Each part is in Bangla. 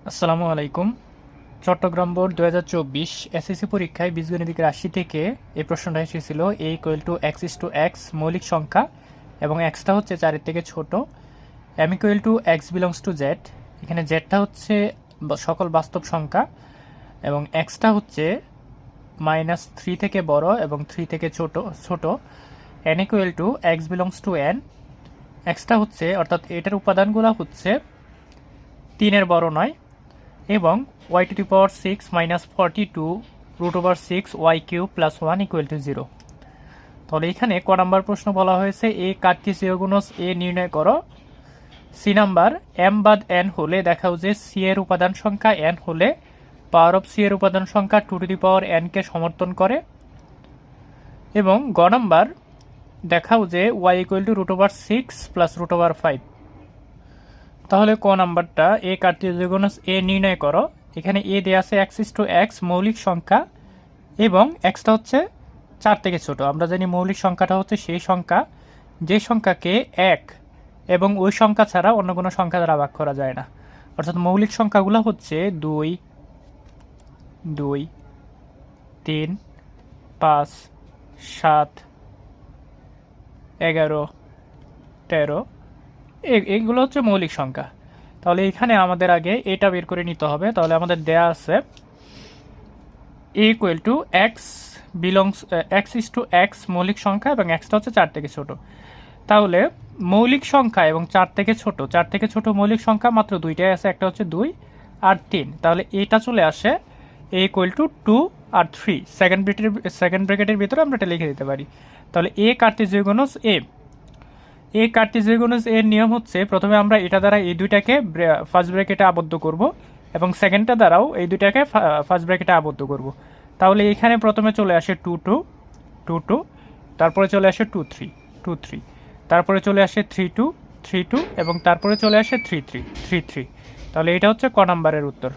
আসসালামু আলাইকুম। চট্টগ্রাম বোর্ড 2024 এসএসসি পরীক্ষায় বীজগণিতিক রাশি থেকে এই প্রশ্নটা এসেছিল A equal to x is to x মৌলিক সংখ্যা এবং এক্সটা হচ্ছে 4-এর থেকে ছোট, M equal to x belongs to Z, এখানে জেডটা হচ্ছে সকল বাস্তব সংখ্যা এবং এক্সটা হচ্ছে -3 থেকে বড় এবং 3 থেকে ছোট, N equal to x belongs two N, extra হচ্ছে অর্থাৎ এটার উপাদানগুলো হচ্ছে 3-এর বড় নয় এবং y to the power 6 minus 42 root over 6 y cube plus 1 equal to 0। তাহলে এখানে ক নাম্বার প্রশ্ন বলা হয়েছে এ কার্টেসীয় গুণজ এ নির্ণয় করো। সি নাম্বার এম বাদ এন হলে দেখাও যে সি এর উপাদান সংখ্যা এন হলে পাওয়ার অফ সি এর উপাদান সংখ্যা 2 two the power N K সমর্থন করে। এবং গ নাম্বার দেখাও যে y equal to root over 6 plus root over 5। তাহলে ক নাম্বারটা এ কার্টেসীয় গুণজ এ নির্ণয় করো। এখানে এ দেয়া আছে এক্স ইস টু এক্স মৌলিক সংখ্যা এবং এক্সটা হচ্ছে 4 থেকে ছোট। আমরা জানি মৌলিক সংখ্যাটা হচ্ছে সেই সংখ্যা যে সংখ্যাকে 1 এবং ওই সংখ্যা ছাড়া অন্য কোনো সংখ্যা দ্বারা ভাগ করা যায় না। অর্থাৎ মৌলিক সংখ্যাগুলো হচ্ছে 2, 2, 3, 5, 7, 11, 13, এগুলো হচ্ছে মৌলিক সংখ্যা। তাহলে এখানে আমাদের আগে এটা বের করে নিতে হবে। তাহলে আমাদের দেয়া আছে A equal to x belongs x is to x মৌলিক সংখ্যা এবং এক্সটা হচ্ছে 4 থেকে ছোট। তাহলে মৌলিক সংখ্যা এবং 4 থেকে ছোট মৌলিক সংখ্যা মাত্র দুইটাই আছে, একটা হচ্ছে 2 আর 3। তাহলে এটা চলে আসে এ ইকুয়াল টু 2 আর 3, সেকেন্ড ব্র্যাকেটের ভিতরে আমরা এটা লিখে দিতে পারি। তাহলে এ কার্টেসীয় গুণজ এ কার্টেসীয় গুণজ এর নিয়ম হচ্ছে প্রথমে আমরা এটা দ্বারা এই দুইটাকে ফার্স্ট ব্র্যাকেটে আবদ্ধ করব এবং সেকেন্ডটা দ্বারাও এই দুইটাকে ফার্স্ট ব্র্যাকেটে আবদ্ধ করব। তাহলে এখানে প্রথমে চলে আসে 2 2, 2 2, তারপরে চলে আসে 2 3, 2 3, তারপরে চলে আসে 3 2, 3 2 এবং তারপরে চলে আসে 3 3, 3 3। তাহলে এটা হচ্ছে ক নাম্বারের উত্তর।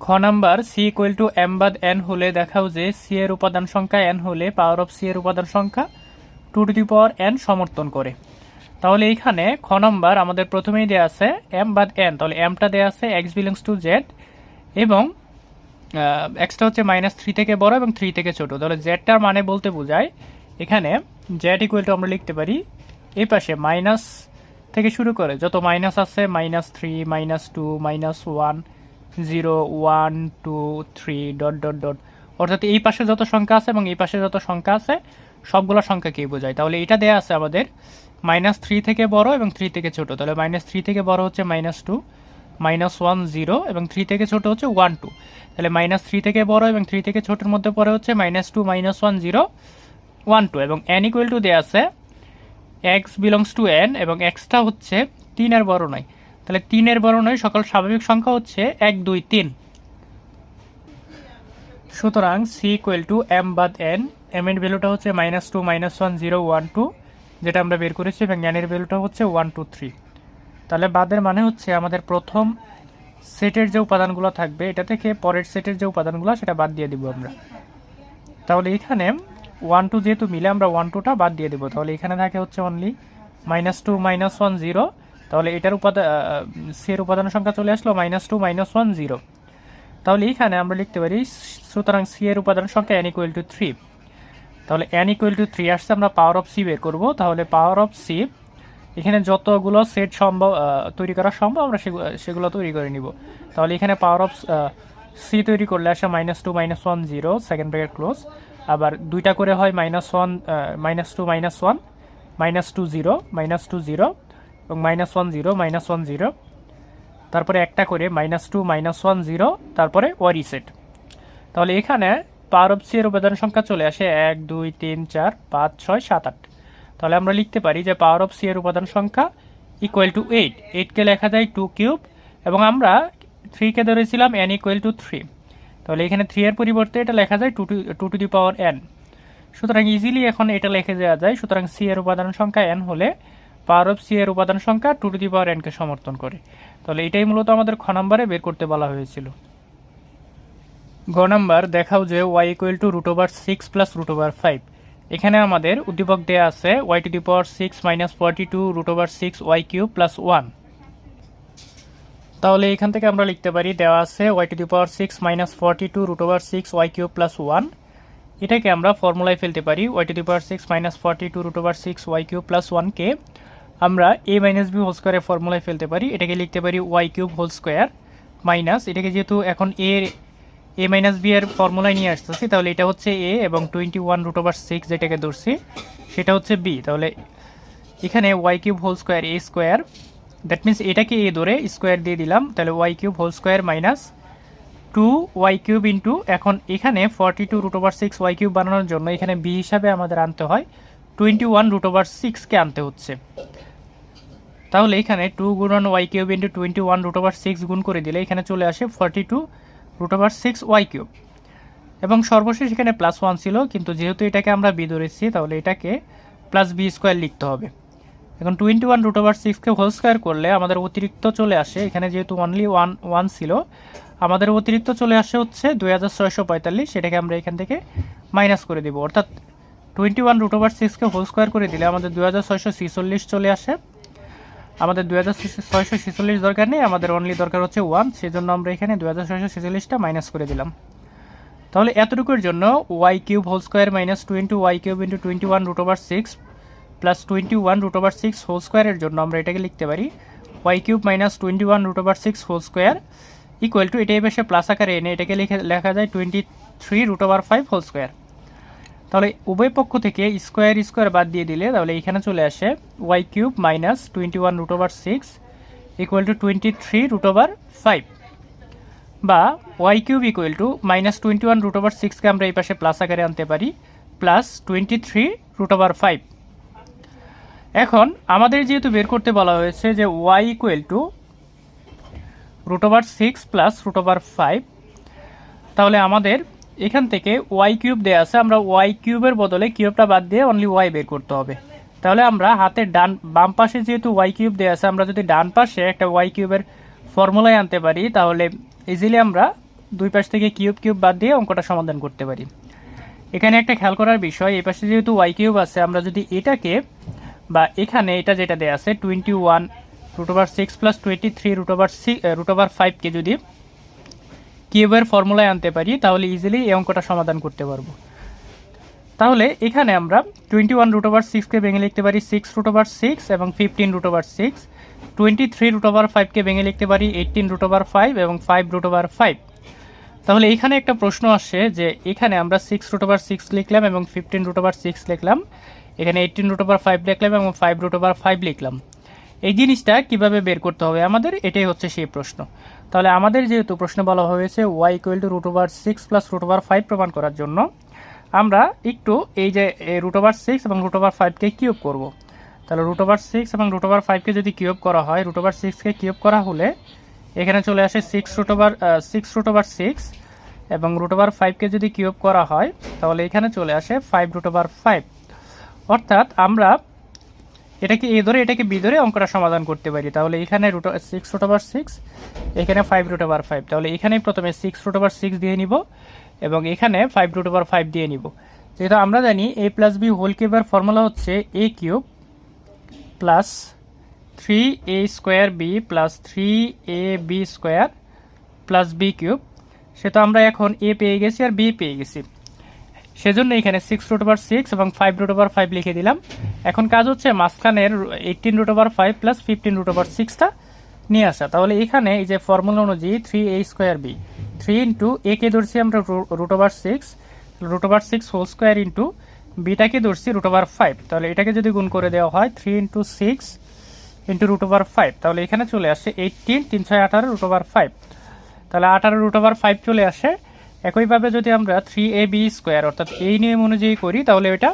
খ number c equal to m বাদ এন হলে দেখাও যে সি এর উপাদান সংখ্যা এন হলে পাওয়ার অফ সি এর উপাদান সংখ্যা 2 টু দি পাওয়ার এন সমর্থন করে। তাহলে এইখানে খ নম্বর আমাদের প্রথমেই দেওয়া আছে এম বাদ এন, তাহলে এমটা দেওয়া আছে এক্স বিলংস টু জেড এবং এক্সটা হচ্ছে -3 থেকে বড় এবং 3 থেকে ছোট। তাহলে জেডটার মানে বলতে বোঝায় এখানে জেড ইকুয়াল টু আমরা লিখতে পারি এই পাশে মাইনাস থেকে শুরু করে যত মাইনাস আছে -3, -2, -1, 0, 1, 2, 3 ডট ডট ডট, অর্থাৎ এই পাশে যত সংখ্যা আছে এবং এই পাশে যত সংখ্যা আছে সবগুলো সংখ্যাকেই বোঝায়। তাহলে এটা দেয়া আছে আমাদের -3 থেকে বড় এবং 3 থেকে ছোট। তাহলে -3 থেকে বড় হচ্ছে -2, -1 0 এবং 3 থেকে ছোট হচ্ছে 1 2। তাহলে -3 থেকে বড় এবং 3 থেকে ছোটের মধ্যে পড়ে হচ্ছে -2, -1 0, 1 2 এবং n ইকুয়াল টু দেয়া আছে x বিলংস টু n এবং xটা হচ্ছে 3 এর বড় নয়। তাহলে 3 এর বড় নয় সকল স্বাভাবিক সংখ্যা হচ্ছে 1 2 3। সুতরাং সি ইকুয়াল টু এম বাদ এন, এম এর ভ্যালুটা হচ্ছে -2, -1 0, 1 2 যেটা আমরা বের করেছি এবং এন এর ভ্যালুটা হচ্ছে 1 2 3। তাহলে বাদের মানে হচ্ছে আমাদের প্রথম সেটের যে উপাদানগুলো থাকবে এটা থেকে পরের সেটের যে উপাদানগুলো সেটা বাদ দিয়ে দিব আমরা। তাহলে এখানে 1 2 যেহেতু মিলে আমরা 1 2টা বাদ দিয়ে দেবো। তাহলে এখানে থাকে হচ্ছে অনলি -2 -1 0। তাহলে এটার সি এর উপাদান সংখ্যা চলে আসলো -2 -1 0। তাহলে এইখানে আমরা লিখতে পারি সুতরাং সি এর উপাদান সংখ্যা n ইকুয়াল টু 3। তাহলে n ইকুয়াল টু 3 আসছে, আমরা পাওয়ার অফ সি বের করব। তাহলে পাওয়ার অফ সি এখানে যতগুলো সেট সম্ভব তৈরি করা সম্ভব আমরা সেগুলো তৈরি করে নিব। তাহলে এখানে পাওয়ার অফ সি তৈরি করলে আসে -2 -1 0 সেকেন্ড ব্র্যাকেট ক্লোজ, আবার দুইটা করে হয় -1 -2 -1 -2 0 -2 0 এবং -1 0 -1 0, তারপরে একটা করে -2 -1 0, তারপরে ও রিসেট। তাহলে এখানে পাওয়ার অফ সি এর উপাদান সংখ্যা চলে আসে 1 2 3 4 5 6 7 8। তাহলে আমরা লিখতে পারি যে পাওয়ার অফ সি এর উপাদান সংখ্যা ইকুয়াল টু 8। 8কে লেখা যায় 2 কিউব এবং আমরা 3কে ধরেছিলাম n ইকুয়াল টু 3। তাহলে এখানে 3 এর পরিবর্তে এটা লেখা যায় 2 টু দি পাওয়ার n। সুতরাং ইজিলি এখন এটা লিখে দেওয়া যায়। সুতরাং সি এর উপাদান সংখ্যা n হলে পাওয়ার অফ সি এর উপাদান সংখ্যা 2 টু দি পাওয়ার n কে সমর্থন করে। তাহলে এটাই মূলত আমাদের খ নম্বরে বের করতে বলা হয়েছিল। গ নাম্বার দেখাও যে y ইকুয়াল টু √6 প্লাস √5। এখানে আমাদের উদ্দীপক দেয়া আছে y to the power 6 - 42 √6 y cube plus 1। তাহলে এখান থেকে আমরা লিখতে পারি দেওয়া আছে y⁻6 - 42 √6 y³ + 1। এটাকে আমরা ফর্মুলায় ফেলতে পারি y⁻6 - 42 √6 y³ + 1 কে আমরা a - b হোল স্কয়ারের ফর্মুলায় ফেলতে পারি। এটাকে লিখতে পারি y³ হোল স্কয়ার মাইনাস, এটাকে যেহেতু এখন a - b এর ফর্মুলায় নিয়ে আসতেছি, তাহলে এটা হচ্ছে a এবং 21 √6 যেটাকে ধরছি সেটা হচ্ছে b। তাহলে এখানে y³ whole square a square, that means এটাকে a ধরে স্কোয়ার দিয়ে দিলাম, তাহলে y³ whole square minus 2y³ into, এখন এখানে 42 √6 y³ বানানোর জন্য এখানে b হিসাবে আমাদের আনতে হয় 21 √6 কে আনতে হচ্ছে। তাহলে এখানে 2 গুণন y³ ইন্টু 21 √6 গুণ করে দিলে এখানে চলে আসে 42 √6 y³ এবং সর্বশেষ এখানে +1 ছিল, কিন্তু যেহেতু এটাকে আমরা b ধরেছি তাহলে এটাকে প্লাস b স্কোয়ার লিখতে হবে। এখন 21 √6 কে হোল স্কয়ার করলে আমাদের অতিরিক্ত চলে আসে, এখানে যেহেতু অনলি 1 ছিল আমাদের অতিরিক্ত চলে আসে হচ্ছে 2645, সেটাকে আমরা এখান থেকে মাইনাস করে দিব, অর্থাৎ 21 √6 কে হোল স্কয়ার করে দিলে আমাদের 2646 চলে আসে। আমাদের 2646 দরকার নেই, আমাদের অনলি দরকার হচ্ছে 1, সেজন্য আমরা এখানে 2646টা মাইনাস করে দিলাম। তাহলে এতটুকুর জন্য y³ whole square minus 2 y³ into 21 √6 plus 21 √6 whole স্কয়ারের জন্য আমরা এটাকে লিখতে পারি y³ minus 21 √6 whole square equal to, এটাই পাশে প্লাস আকারে এনে এটাকে লেখা যায় 23 √5 হোল স্কয়ার। তাহলে উভয় পক্ষ থেকে স্কোয়ার স্কোয়ার বাদ দিয়ে দিলে তাহলে এখানে চলে আসে y³ মাইনাস 21 √6 ইকুয়াল টু 23 √5, বা y³ ইকুয়াল টু মাইনাস 21 √6 কে আমরা এই পাশে প্লাস আকারে আনতে পারি প্লাস 23 √5। এখন আমাদের যেহেতু বের করতে বলা হয়েছে যে y ইকুয়াল টু √6 প্লাস √5, তাহলে আমাদের এখান থেকে y³ দেওয়া আছে, আমরা y³ এর বদলে কিউবটা বাদ দিয়ে অনলি y বের করতে হবে। তাহলে আমরা হাতের বাম পাশে যেহেতু y³ দেওয়া আছে, আমরা যদি ডান পাশে একটা y³ এর ফর্মুলায় আনতে পারি তাহলে ইজিলি আমরা দুই পাশ থেকে কিউব বাদ দিয়ে অঙ্কটা সমাধান করতে পারি। এখানে একটা খেয়াল করার বিষয়, এই পাশে যেহেতু y³ আছে, আমরা যদি এটাকে বা এখানে এটা যেটা দেওয়া আছে 21 √6 প্লাস 23 √5 কে যদি কিউবের ফর্মুলায় আনতে পারি তাহলে ইজিলি এই অঙ্কটা সমাধান করতে পারবো। তাহলে এখানে আমরা 21 √6 কে ভেঙে লিখতে পারি 6 √6 এবং 15 √6, 23 √5 কে ভেঙে লিখতে পারি 18 √5 এবং 5 √5। তাহলে এখানে একটা প্রশ্ন আসে যে এখানে আমরা 6 √6 লিখলাম এবং 15 √6 লিখলাম, এখানে 18 √5 লিখলাম এবং 5 √5 লিখলাম, এই জিনিসটা কিভাবে বের করতে হবে আমাদের, এটাই হচ্ছে সেই প্রশ্ন। তাহলে আমাদের যেহেতু প্রশ্নে বলা হয়েছে y ইকুয়াল টু √6 প্লাস √5 প্রমাণ করার জন্য আমরা একটু এই যে √6 এবং √5 কে কিউব করব। তাহলে √6 এবং √5 কে যদি কিউব করা হয়, √6 কে কিউব করা হলে এখানে চলে আসে 6 √6 এবং √5 কে যদি কিউব করা হয় তাহলে এখানে চলে আসে 5 √5, অর্থাৎ আমরা এটাকে এ ধরে এটাকে বি ধরে অঙ্কটা সমাধান করতে পারি। তাহলে এখানে 6 √6, এখানে 5 √5, তাহলে এখানে প্রথমে 6 √6 দিয়ে নিব এবং এখানে 5 √5 দিয়ে নিব। যেহেতু আমরা জানি a প্লাস বি হোল কিউবের ফর্মুলা হচ্ছে a³ plus 3a² b plus 3ab² plus b³ সেটা আমরা এখন a পেয়ে গেছি আর b পেয়ে গেছি, সেজন্য এখানে 6 √6 এবং 5 √5 লিখে দিলাম। এখন কাজ হচ্ছে মাঝখানের 18 √5 প্লাস 15 √6টা নিয়ে আসা। তাহলে এখানে এই যে ফর্মুলা অনুযায়ী 3a² b, 3 ইন্টু a কে ধরছি আমরা √6 হোল স্কোয়ার ইন্টু বিটাকে ধরছি √5, তাহলে এটাকে যদি গুণ করে দেওয়া হয় 3 ইন্টু 6 ইন্টু √5, তাহলে এখানে চলে আসে 18, 3 6 18 √5, তাহলে 18 √5 চলে আসে। একইভাবে যদি আমরা 3ab² অর্থাৎ এই নিয়ম অনুযায়ী করি তাহলে এটা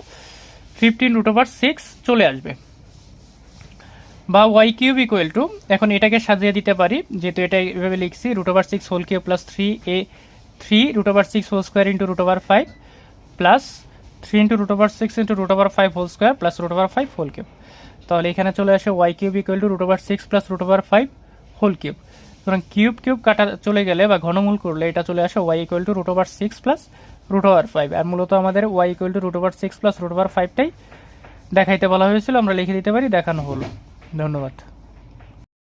15 √6 চলে আসবে, বা y³ ইকুয়াল টু, এখন এটাকে সাজিয়ে দিতে পারি যেহেতু এটা এইভাবে লিখছি √6 whole cube plus 3 √6 whole square into √5 plus 3 into √6 into √5 whole square plus √5 whole cube, তাহলে এখানে চলে আসে y³ equal to √6 plus √5 whole cube. সুতরাং কিউব কাটা চলে গেলে বা ঘনমূল করলে এটা চলে আসে y ইকুয়াল টু √6 প্লাস √5, আর মূলত আমাদের y ইকুয়াল টু √6 প্লাস √5টাই দেখাইতে বলা হয়েছিল, আমরা লিখে দিতে পারি, দেখানো হলো। ধন্যবাদ।